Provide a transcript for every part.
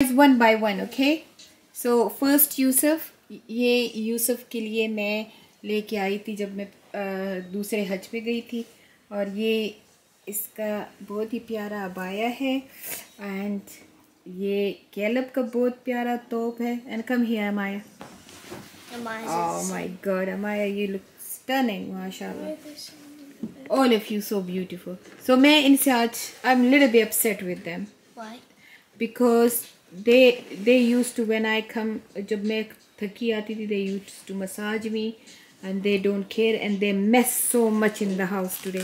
One by one, okay? So first Yusuf, ये यूसुफ के लिए मैं लेके आई थी जब मैं दूसरे हज पे गई थी, और ये इसका बहुत ही प्यारा अबाया है, एंड ये कैलब का बहुत प्यारा तोप है. And come here Amaya. Oh my God, Amaya, you look stunning, mashallah. All of you so beautiful. So मैं इनसे आज I'm a little bit upset with them. Why? Because they used to, when I come, जब मैं थकी आती थी, they used to massage me, and they don't care, and they mess so much in the house today.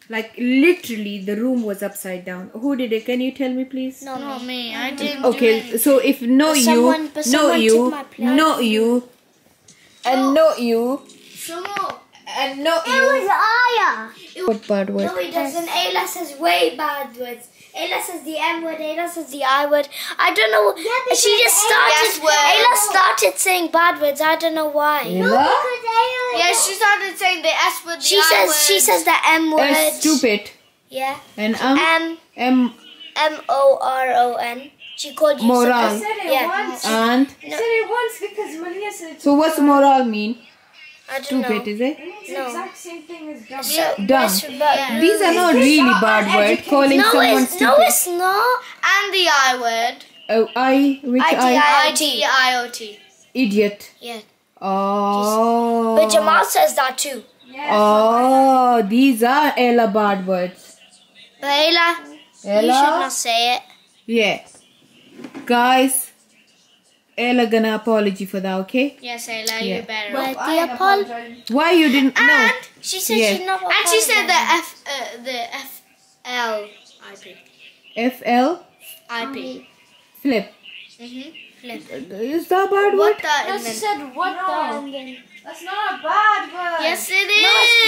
Like literally the room was upside down. Who did it? Can you tell me please? No, me. I didn't. Okay, do so if no but you, someone no you, took my plate. no you, and no you, Someone. and no It you. was Aya. What bad word? No, he doesn't. Ayla says way bad words. Ayla says the M word. Ayla says the I word. I don't know. Yeah, she just started. Ayla started saying bad words. I don't know why. Ayla? Yeah, she started saying the S word, the She I says word. she says the M word. Stupid. Yeah. And M-O-R-O-N. She called you. Moral. I said it Yeah. once. And I said it once because Malia said it. so what's moral mean? I don't Stupid, know. is it? It's No. the exact same thing as dumb. So, Dumb. yeah. These are not really bad words. Calling No, someone it's, stupid. no, it's not. And the I word. Oh, which I? I-D-I-O-T. Idiot. Yeah. Oh. But Jamal says that too. Oh, these are Ella bad words. But Ayla, you should Ella? not say it. Yeah. Guys, Ella gonna apology for that, okay? Yes, Ayla, Yeah. you better. But the apology. Why you didn't know? And She said Yeah. she's not. and she said the F-L-I-P. FL flip. Flip. Is that a bad What word? the? No, and she then- said what the and then. That's not a bad word. Yes, it is.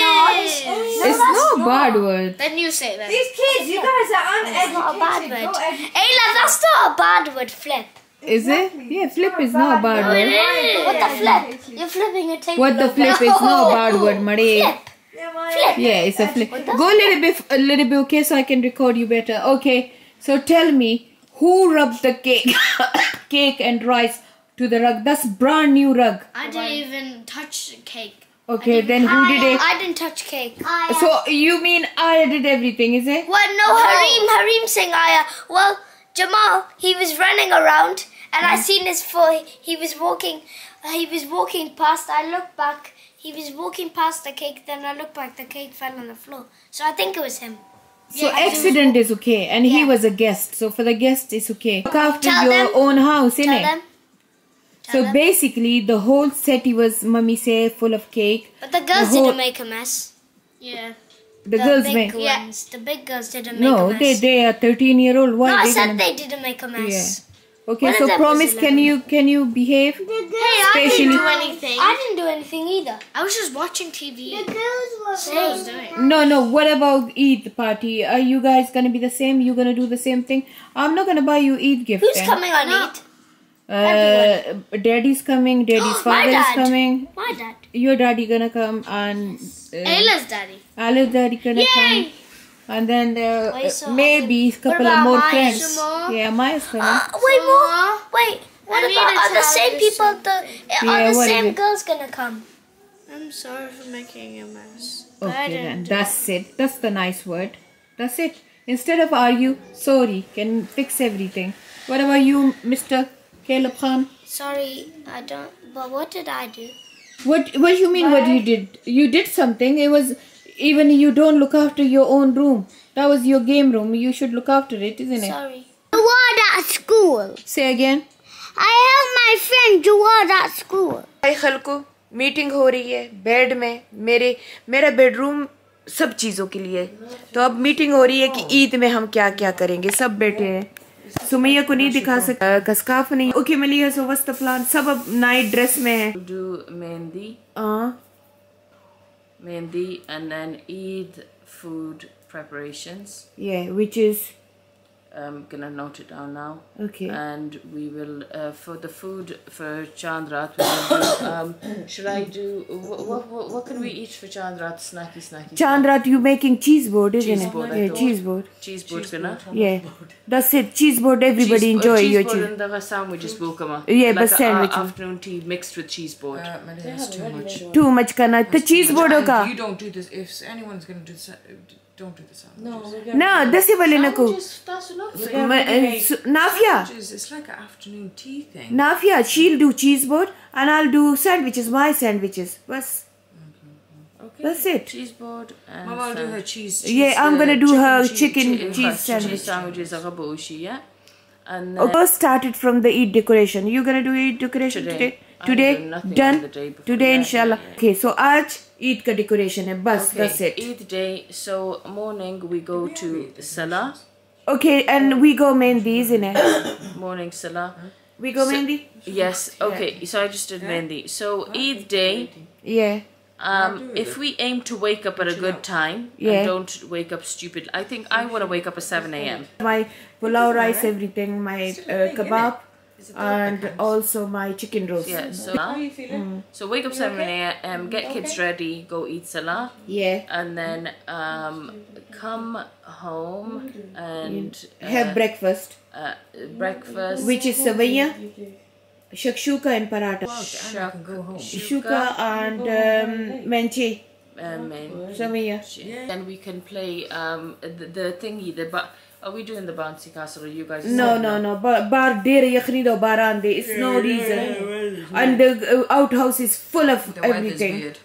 No, it's not. It's not a bad word. Then you say that. These kids, you guys are uneducated. It's not a bad Go word. educate. Ayla, that's not a bad word. Flip. Is it? Yeah, flip is not a bad No, word. it is. What the flip? You're flipping a table. What the flip is not a bad word, Madi. Flip. Flip. Yeah, it's a flip. Go a little bit, okay, so I can record you better. Okay, so tell me, who rubbed the cake, cake and rice to the rug? That's brand new rug. I didn't even touch the cake. Okay, then who did it? I didn't touch cake. So you mean I did everything, is it? Well, no, Hareem saying Aya. Well, Jamal, he was running around, and I seen his foot. He was walking past. I looked back. He was walking past the cake. Then I looked back. The cake fell on the floor. So I think it was him. So accident is okay, and he was a guest. So for the guest, it's okay. Look after Tell your them. own house, Tell innit? them. So basically, the whole set was, mummy say, full of cake. But the girls The whole- didn't make a mess. Yeah. The girls big made. ones. The big girls didn't make a No, mess. they are 13-year-old. Why No, I they said gonna- they didn't make a mess. Okay, One so of them promise, was can you behave? Hey, I Especially- didn't do anything. I didn't do anything either. I was just watching TV. girls were That's what I was doing. No. What about Eid party? Are you guys gonna be the same? You gonna do the same thing? I'm not gonna buy you Eid gift. Who's then. coming on Eid? Daddy's coming. Daddy's My father is dad. coming. My dad. Your daddy gonna come, and Ayla's daddy. Ali's daddy gonna Yay! come, and then Wait, so maybe a couple of about more Maya? friends. Some more? Yeah, Maya's coming. Wait, more. Wait. What I need about to are the tell same you people? Yeah, Are the what is same it? girls gonna come? I'm sorry for making a mess. But I Okay, didn't then do that's it. That's the nice word. That's it. Instead of argue, sorry, can fix everything. What about you, Mr. Caleb Khan? Sorry, I don't. But what did I do? What you mean? What you did? You did something. It was even you don't look after your own room. That was your game room. You should look after it, isn't it? Sorry. Jawad at school. Say again. I have my friend Jawad at school. Hi खलको, meeting हो रही है bed में. मेरा bedroom सब चीज़ों के लिए. तो अब मीटिंग हो रही है कि ईद में हम क्या क्या करेंगे. सब बैठे हैं. सुमैया को नहीं दिखा सकता, कसकाफ नहीं. ओके मलिया, सो व्हाट्स द प्लान? सब अब नाइट ड्रेस में है. Do Mehndi and then Eid food preparations. Yeah, which is gonna note it down now. Okay. And we will for the food for Chand Rath. We will do, should I do what can we eat for Chand Rath? Snacky. Chand Rath, you making cheese board, isn't Cheese it? board, I Yeah, thought. cheese board. Cheese board gonna. Yeah, that's it. Cheese board. Everybody enjoy your cheese board cheese. and the sandwiches bukama. Yeah, like but sandwich. Afternoon tea mixed with cheese board. That's too much. Too much करना तो cheese board And होगा. you don't do this. If anyone's gonna do this, don't do the sandwiches. ना दस वाले ना को. That's enough. Nafia, Sandwiches, it's like an afternoon tea thing. Nafia, she'll do cheese board and I'll do sandwiches. My sandwiches. Bas. Okay. That's it. Cheese board and Mama will do her cheese. Yeah, I'm gonna do her chicken cheese sandwich. Cheese sandwiches are bushi, yeah. And First started from the Eid decoration. You gonna do Eid decoration today? I've done nothing on the Done day before today, that, inshallah. yeah. Okay, so आज Eid का decoration है बस. okay, That's it. Eid day. So morning we go to Salah. Okay, and we go Mehndi, isn't it? Morning Salah. We go Mehndi. Yes. Okay. So I just did Mehndi. So Eid day. Yeah. If we aim to wake up at a good time Yeah. and don't wake up stupid, I think I want to wake up at 7 a.m. My pulao rice, everything, my kebab, and also my chicken roast. Yeah. So wake up 7 a.m. Get kids ready. Go eat Salah. Yeah. And then come home and Have breakfast, breakfast. which is savaiya, shakshuka and paratha. Shuka and menche, savaiya. Then we can play the thingy. Are we doing the bouncy castle? Or you guys? No. Bar dere yakhni do baran de. It's no reason. And the outhouse is full of The weather's everything. weird.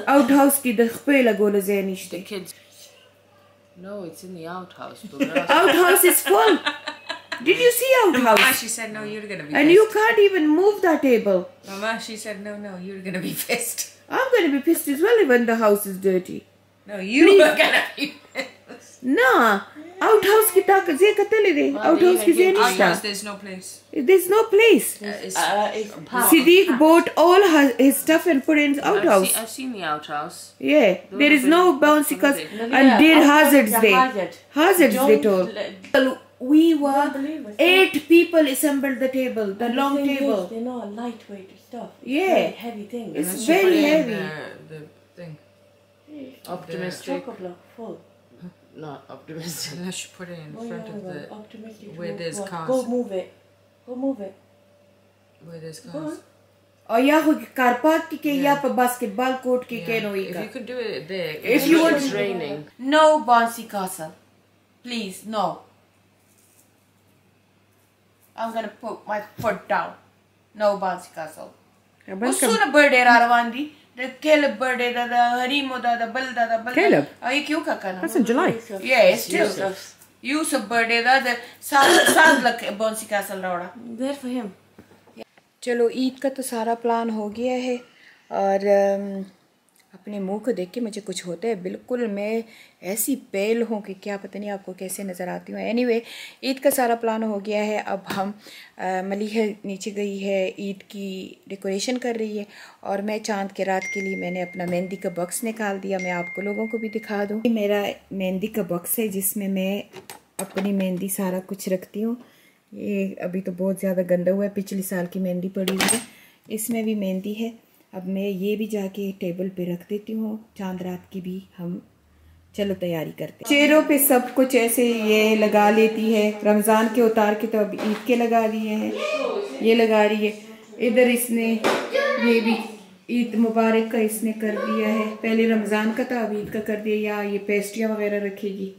Outhouse ki the khpela gola The zainishte. kids. No, it's in the outhouse. Outhouse is full. Did you see Mama, outhouse? she said no, you're gonna be And pissed. you can't even move that table. Mama, she said no, you're gonna be pissed. I'm gonna be pissed as well when the house is dirty. No, you are gonna be pissed. Nah, outhouse ki takat ze katale de. Outhouse ki ze Outhouse, nishta. there's no place. There's no place. Siddiq bought all his stuff and put in outhouse. I've seen the outhouse. Yeah, there is no bouncy castle. No, And did hazards there. Hazards they told. We were 8 people assembled the table, the long table. They're not lightweight stuff. Yeah. Very heavy things. It's very heavy. The thing. Optimistic. Chock-a-block full. Not optimistic. Unless you put it in front of the Optimistic. where there's What? cars. Go move it. Go move it. where there's Go cars. on. Or ya car park ki ke ya pa basketball court ki ke no If you could do it there. If you want It's to- raining. No bouncy castle. Please, no. I'm gonna put my foot down. No bouncy castle. Usuna birthday Raravandi. The Caleb birthday, the Harimo, the Balda, the Balda. Caleb? Are you kakana? That's in July. Yeah, still. Yusuf birthday, the Sadlak bouncy castle Rora. There for him. चलो ईद का तो सारा plan हो गया है और अपने मुंह को देख के मुझे कुछ होता है बिल्कुल मैं ऐसी पेल हूँ कि क्या पता नहीं आपको कैसे नज़र आती हूँ एनीवे ईद का सारा प्लान हो गया है अब हम मलिहा नीचे गई है ईद की डेकोरेशन कर रही है और मैं चांद के रात के लिए मैंने अपना मेहंदी का बॉक्स निकाल दिया मैं आपको लोगों को भी दिखा दूँ मेरा मेहंदी का बॉक्स है जिसमें मैं अपनी मेहंदी सारा कुछ रखती हूँ ये अभी तो बहुत ज़्यादा गंदा हुआ है पिछले साल की मेहंदी पड़ी हुई है इसमें भी मेहंदी है अब मैं ये भी जाके टेबल पे रख देती हूँ चांद रात की भी हम चलो तैयारी करते हैं चेहरों पे सब कुछ ऐसे ये लगा लेती है रमज़ान के उतार के तो अब ईद के लगा लिए हैं ये लगा रही है इधर इसने ये भी ईद मुबारक का इसने कर दिया है पहले रमज़ान का था अब ईद का कर दिया यहाँ ये पेस्ट्रियाँ वगैरह रखेगी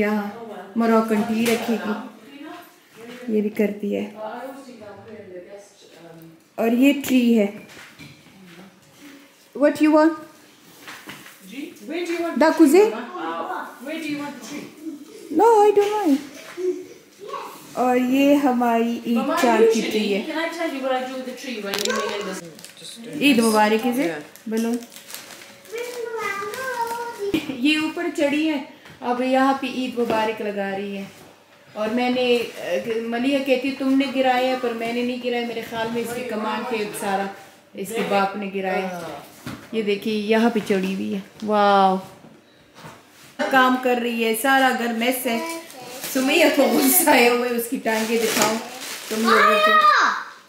यहाँ मोरक्कन टी रखेगी ये भी करती है और ये ट्री है What you want? Where do you want? Dakuze? Where do you want the tree? No, I don't mind. और ये हमारी ईद चांद की ट्री है Can I tell you what I do with the tree when you made this? Eid मुबारक इसे balloon ये ऊपर चढ़ी है अब यहाँ पे ईद मुबारक लगा रही है और मैंने मलिया कहती तुमने गिराया है पर मैंने नहीं गिराया मेरे ख्याल में इसकी कमान पे सारा इसके बाप ने गिराया ये देखिए यहाँ पे चढ़ी हुई है वाह काम कर रही है सारा घर मेस है सुमैया तो गुस्सा आए हुए उसकी टांगे दिखाऊं तुम लोगों को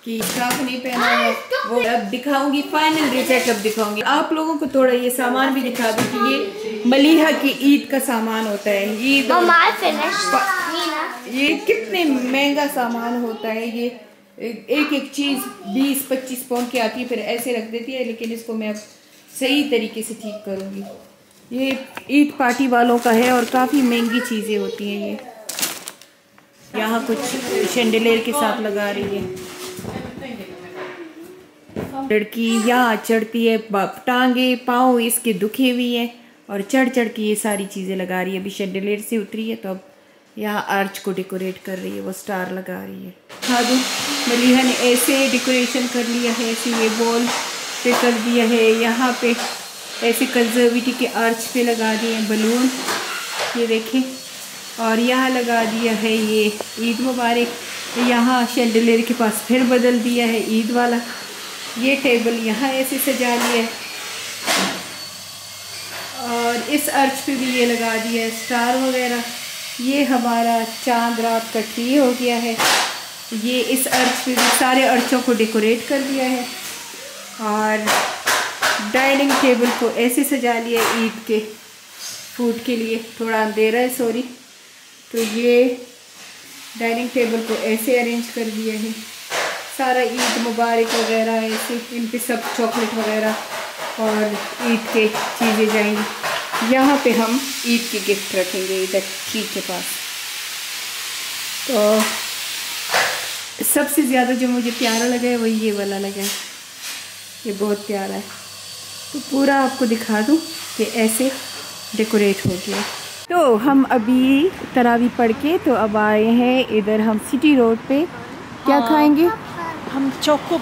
कि स्कार्फ नहीं पहना है वो अब दिखाऊंगी फाइनल रिजल्ट अब दिखाऊंगी आप लोगों को थोड़ा ये सामान भी दिखा दूं कि ये मलीहा की ईद का सामान होता है ईद ये कितने महंगा सामान होता है ये एक एक चीज़ 20-25 पाउंड की आती है फिर ऐसे रख देती है लेकिन इसको मैं अब सही तरीके से ठीक करूँगी ये ईद पार्टी वालों का है और काफ़ी महंगी चीज़ें होती हैं ये यहाँ कुछ शैंडलियर के साथ लगा रही है लड़की यहाँ चढ़ती है टांगे पाँव इसके दुखे हुई है और चढ़ चढ़ के ये सारी चीज़ें लगा रही है अभी शैंडलियर से उतरी है तो अब यहाँ आर्च को डेकोरेट कर रही है वो स्टार लगा रही है हाँ दो मलीहा ने ऐसे डेकोरेशन कर लिया है ऐसे ये वॉल पे कर दिया है यहाँ पे ऐसे कंजर्वेटिव के आर्च पे लगा दिए हैं बलून ये देखें और यहाँ लगा दिया है ये ईद मुबारक यहाँ शैंडलियर के पास फिर बदल दिया है ईद वाला ये टेबल यहाँ ऐसे सजा लिया है और इस अर्च पे भी ये लगा दिया है स्टार वगैरह ये हमारा चांद रात का ट्री हो गया है ये इस अर्च पे भी सारे अर्चों को डेकोरेट कर दिया है और डाइनिंग टेबल को ऐसे सजा लिया ईद के फूड के लिए थोड़ा अंधेरा है सॉरी तो ये डाइनिंग टेबल को ऐसे अरेंज कर दिया है सारा ईद मुबारक वगैरह ऐसे इन पे सब चॉकलेट वगैरह और ईद के चीज़ें जाएंगी यहाँ पे हम ईद की गिफ्ट रखेंगे इधर ट्री के पास तो सबसे ज़्यादा जो मुझे प्यारा लगा है वही ये वाला लगा है ये बहुत प्यारा है तो पूरा आपको दिखा दूँ कि ऐसे डेकोरेट हो गया तो हम अभी तरावी पढ़ के तो अब आए हैं इधर हम सिटी रोड पे क्या खाएंगे हम चोको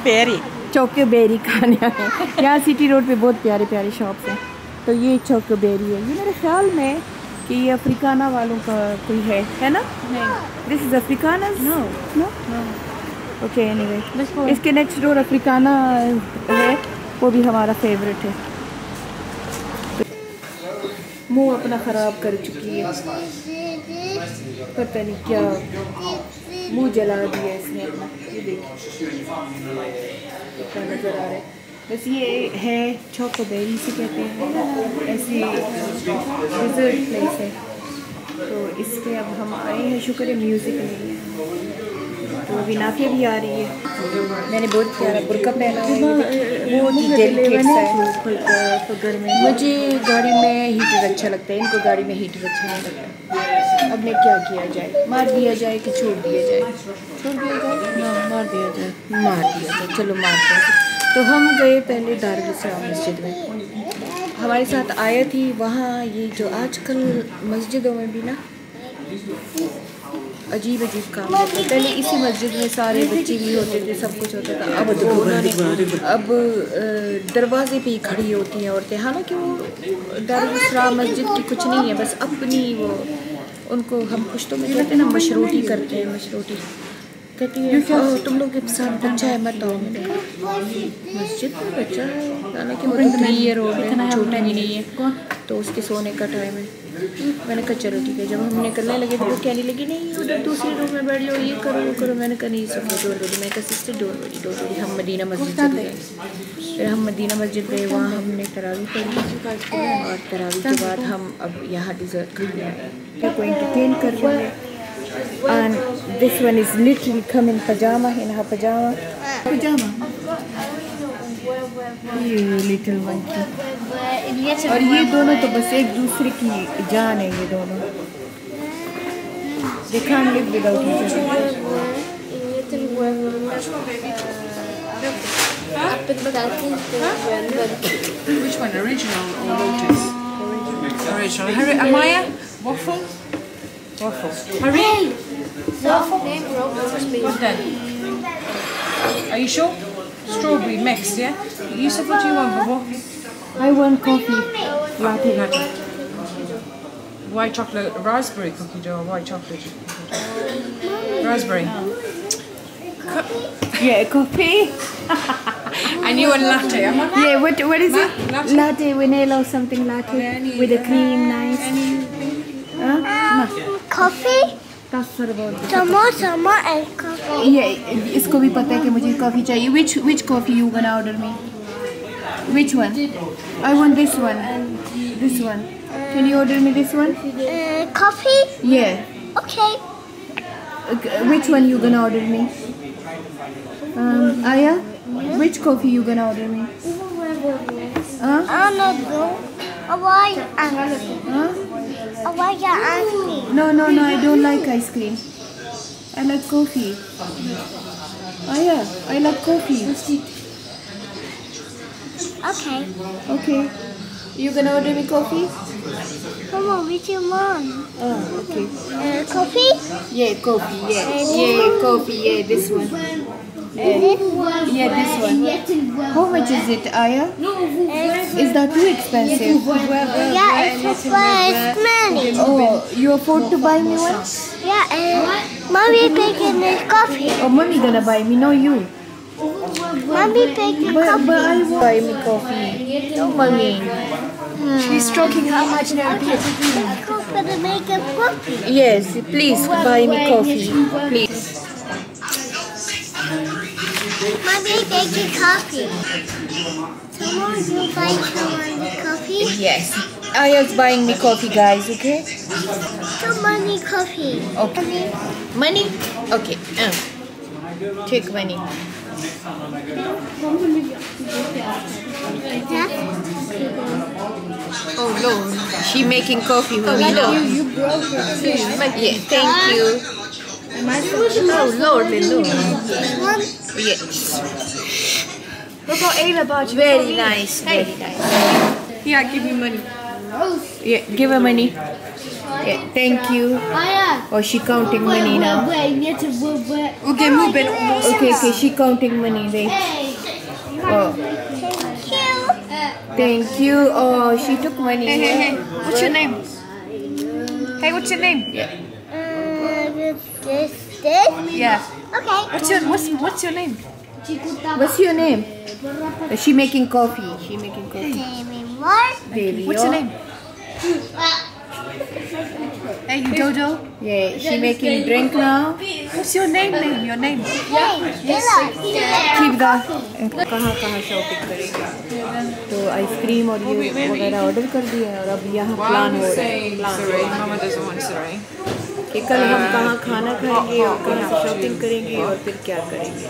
बेरी खाने आए यहाँ सिटी रोड पे बहुत प्यारे प्यारे शॉप्स हैं तो ये चोको बेरी है ये मेरे ख्याल में कि ये अफ्रीकाना वालों का कोई है ना this is Africana no okay anyway इसके नेक्स्ट डोर अफ्रीकाना है वो भी हमारा फेवरेट है मुंह अपना ख़राब कर चुकी है पता नहीं क्या मुंह जला दिया इसने अपना ये देखिए नज़र आ रहा है बस ये है चोकोबेरी से कहते हैं ऐसी डिज़र्ट प्लेस है तो इस पे अब हम आए हैं शुक्र है म्यूज़िक नहीं है तो अभी नाफिया भी आ रही है मैंने बहुत प्यारा बुर्का पहना है वो डेलिकेट है मुझे गाड़ी में हीटर अच्छा लगता है इनको गाड़ी में हीटर अच्छा नहीं लगता अब मैं क्या किया जाए मार दिया जाए कि छोड़ दिया जाए ना मार दिया जाए चलो मार दिया तो हम गए पहले दारुल इस्लाम मस्जिद में हमारे साथ आया थी वहाँ ये जो आजकल मस्जिदों में भी ना अजीब काम होता है पहले इसी मस्जिद में सारे बच्चे भी होते थे सब कुछ होता था अब तो उन्होंने अब दरवाजे पे ही खड़ी होती हैं औरतें हालांकि वो दारुल इस्लाम मस्जिद की कुछ नहीं है बस अपनी वो उनको हम कुछ तो कहते हैं ना मशरूटी करते हैं मशरूटी कहती है तुम लोग के साथ बच्चा है मत आओ मैंने कहा मस्जिद में बच्चा है हालांकि वो 3 ईयर ओल्ड है छोटा भी नहीं है तो उसके सोने का टाइम है मैंने कहा चलो ठीक है जब हम निकलने लगे तो वो कहने लगी नहीं उधर दूसरे रूम में बैठ जाओ ये करो वो करो मैंने कहा नहीं सब डोर बड़ी मैं कहा सिस्टर डोर बड़ी हम मदीना मस्जिद चले गए फिर हम मदीना मस्जिद गए वहाँ हमने तरावी पढ़ी और तरावी के बाद हम अब यहाँ डिज़र्ट खाने आए को एंटरटेन कर रहे हैं and this one is literally come in pajama in her pajama ये लिटिल वन की और ये दोनों तो बस एक दूसरे की जान है ये दोनों they can't live without each other Which one, original or Lotus? Original. Harry, Amaya, waffle? Waffle. Harry? What then? Are you sure? Strawberry mixed, yeah? Yusuf, what do you want, Bubba? I want coffee latte. White chocolate, raspberry cookie dough or white chocolate cookie dough? Raspberry. Yeah, coffee. And you want latte, Amma? Yeah, what is it? Latte, vanilla or something latte with a cream, nice. Coffee? Samosa and coffee. ये इसको भी पता है कि मुझे coffee चाहिए. Which coffee you gonna order me? Which one? I want this one. This one. Can you order me this one? Coffee? Yeah. Okay. Which one you gonna order me? Aya, which coffee you gonna order me? I don't know. Why you ask me? Why you ask me? No, I don't like ice cream. I like coffee. Aya, I like coffee. Okay. Okay. You gonna order me coffee? Come on, with your mom. Oh, okay. Coffee? Yeah, coffee. Yeah, coffee. Yeah, this one. Yeah, this one. How much is it, Aya? Is that too expensive? Yeah, it's money. Oh, you afford to buy me one? Yeah, mommy making this coffee. Oh, mommy gonna buy me, no you. Mommy making But coffee. I will buy me coffee. No, mommy. She's stroking her imaginary Okay, let's go for the makeup coffee. Yes, please buy me coffee. Please. Mommy making coffee. Someone you buy someone the coffee? Yes. Aya's buying me coffee, guys, okay? Some money coffee. Okay. Money? Okay. Take money. Oh, Lord. She making coffee for me now. You broke it. Yeah, thank you. Oh, Lord, Lord. Yes. What about Ayla about you? Very nice, very nice. Yeah, give you money. Yeah, give her money. Yeah, thank you. Oh, she counting money now. Okay, move it. Okay, she counting money. Wait. Oh, thank you. Oh, she took money. Hey. What's your name? Hey, what's your name? Yeah. This? Yeah. Okay. What's your name? What's your name? She making coffee. She making coffee. What? Baby, What's your name? Hey, you Dodo. Yeah, she making drink now. What's your name? Your name. Hey, Ella. Keep the कहाँ shopping करेंगे तो ice cream और ये वगैरह order कर दिया है और अब यहाँ प्लान हो रहा है Mama doesn't want Sarai. कि कल हम कहाँ खाना खाएंगे और कहाँ शॉपिंग करेंगे और फिर क्या करेंगे